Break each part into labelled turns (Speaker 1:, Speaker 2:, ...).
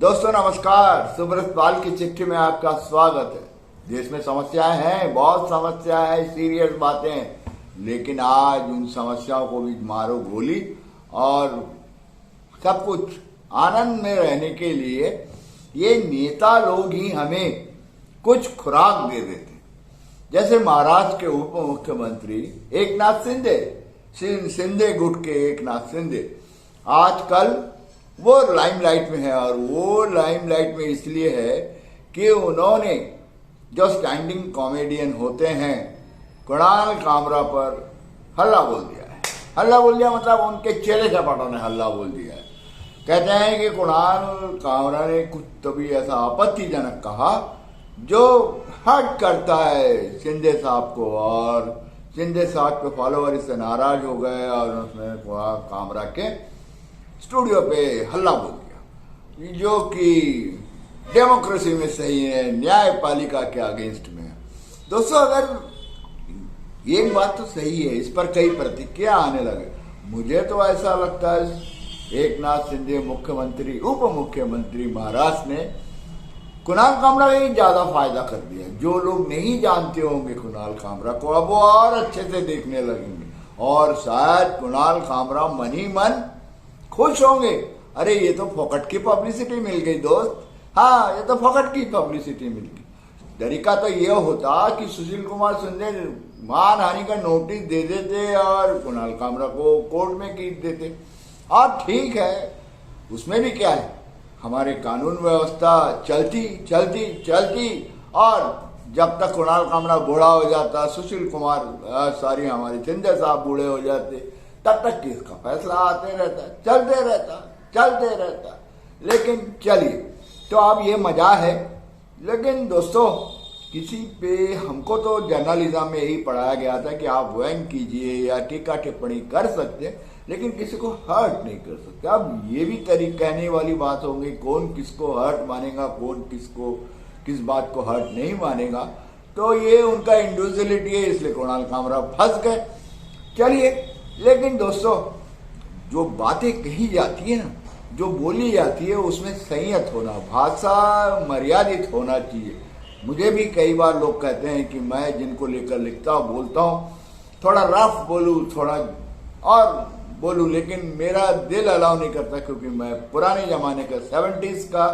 Speaker 1: दोस्तों नमस्कार। सुब्रत पाल की चिट्ठी में आपका स्वागत है। देश में समस्याएं हैं, बहुत समस्याएं हैं, सीरियस बातें हैं, लेकिन आज उन समस्याओं को भी मारो गोली और सब कुछ आनंद में रहने के लिए ये नेता लोग ही हमें कुछ खुराक दे देते। जैसे महाराष्ट्र के उप मुख्यमंत्री एकनाथ शिंदे गुट के एकनाथ शिंदे आजकल वो लाइमलाइट में है, और वो लाइमलाइट में इसलिए है कि उन्होंने जो स्टैंडिंग कॉमेडियन होते हैं कुणाल कामरा पर हल्ला बोल दिया है। हल्ला बोल दिया मतलब उनके चेले चपाटों ने हल्ला बोल दिया है। कहते हैं कि कुणाल कामरा ने कुछ तभी ऐसा आपत्तिजनक कहा जो हर्ट करता है शिंदे साहब को, और शिंदे साहब के फॉलोअर इससे नाराज हो गए और उसने कुणाल कामरा के स्टूडियो पे हल्ला बोल दिया, जो कि डेमोक्रेसी में सही है, न्यायपालिका के अगेंस्ट में है। दोस्तों अगर एक बात तो सही है, इस पर कई प्रतिक्रिया आने लगे। मुझे तो ऐसा लगता है एकनाथ शिंदे मुख्यमंत्री उप मुख्यमंत्री महाराष्ट्र ने कुणाल कामरा का ही ज्यादा फायदा कर दिया। जो लोग नहीं जानते होंगे कुणाल कामरा को, अब वो और अच्छे से देखने लगेंगे और शायद कुणाल कामरा मन ही मन खुश होंगे। अरे ये तो फोकट की पब्लिसिटी मिल गई दोस्त, हाँ ये तो फोकट की पब्लिसिटी मिल गई। तरीका तो ये होता कि सुशील कुमार शिंदे मानहानि का नोटिस दे देते और कुणाल कामरा को कोर्ट में कीट देते, और ठीक है उसमें भी क्या है, हमारे कानून व्यवस्था चलती और जब तक कुणाल कामरा बूढ़ा हो जाता, सुशील कुमार हमारे शिंदे साहब बूढ़े हो जाते, तब तक केस का फैसला आते रहता, चलते रहता। लेकिन चलिए, तो अब ये मजा है। लेकिन दोस्तों किसी पे हमको तो जर्नलिज्म में यही पढ़ाया गया था कि आप व्यंग कीजिए या टीका टिप्पणी कर सकते हैं, लेकिन किसी को हर्ट नहीं कर सकते। अब ये भी कहने वाली बात होगी, कौन किसको हर्ट मानेगा, कौन किसको किस बात को हर्ट नहीं मानेगा। तो ये उनका इंडिविजुअलिटी है, इसलिए कुणाल कामरा फंस गए। चलिए, लेकिन दोस्तों जो बातें कही जाती है ना, जो बोली जाती है, उसमें संयत होना, भाषा मर्यादित होना चाहिए। मुझे भी कई बार लोग कहते हैं कि मैं जिनको लेकर लिखता बोलता हूँ, थोड़ा रफ बोलूँ, थोड़ा और बोलूँ, लेकिन मेरा दिल अलाउ नहीं करता, क्योंकि मैं पुराने जमाने का 70s का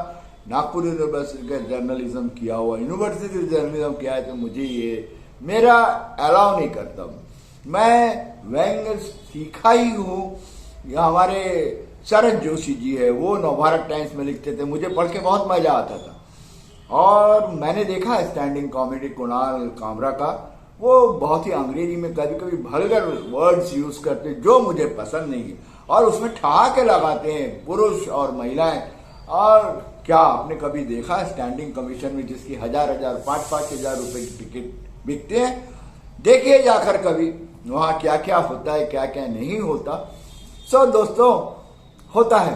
Speaker 1: नागपुर यूनिवर्सिटी का जर्नलिज्म किया हुआ, यूनिवर्सिटी जर्नलिज्म किया है, तो मुझे ये मेरा अलाउ नहीं करता। मैं व्यंग सीखा ही हूँ। हमारे शरद जोशी जी है, वो नवभारत टाइम्स में लिखते थे, मुझे पढ़ के बहुत मजा आता था। और मैंने देखा स्टैंडिंग कॉमेडी कुणाल कामरा का, वो बहुत ही अंग्रेजी में कभी कभी भलगर वर्ड्स यूज करते जो मुझे पसंद नहीं है, और उसमें ठहाके लगाते हैं पुरुष और महिलाएं। और क्या आपने कभी देखा स्टैंडिंग कमीशन में जिसकी 5,000 रुपए की टिकट बिकते हैं? देखिए जाकर कभी वहां क्या क्या होता है, क्या क्या नहीं होता। सो दोस्तों होता है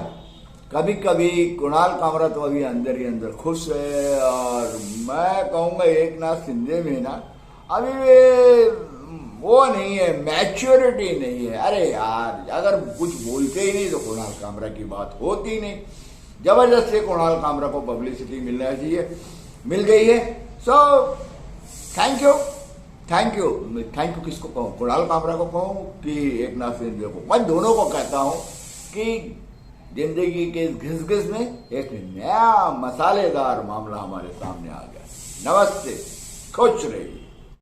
Speaker 1: कभी कभी कुणाल कामरा तो अभी अंदर ही अंदर खुश है, और मैं कहूंगा एकनाथ शिंदे में ना अभी वो नहीं है, मैच्योरिटी नहीं है। अरे यार अगर कुछ बोलते ही नहीं तो कुणाल कामरा की बात होती ही नहीं। जबरदस्ती कुणाल कामरा को पब्लिसिटी मिलना चाहिए, मिल गई है। सो थैंक यू किसको कहूँ, कुणाल कामरा को कहूँ कि एकनाथ शिंदे को? मैं दोनों को कहता हूँ कि जिंदगी के घिस में एक नया मसालेदार मामला हमारे सामने आ गया। नमस्ते, खुश रहिए।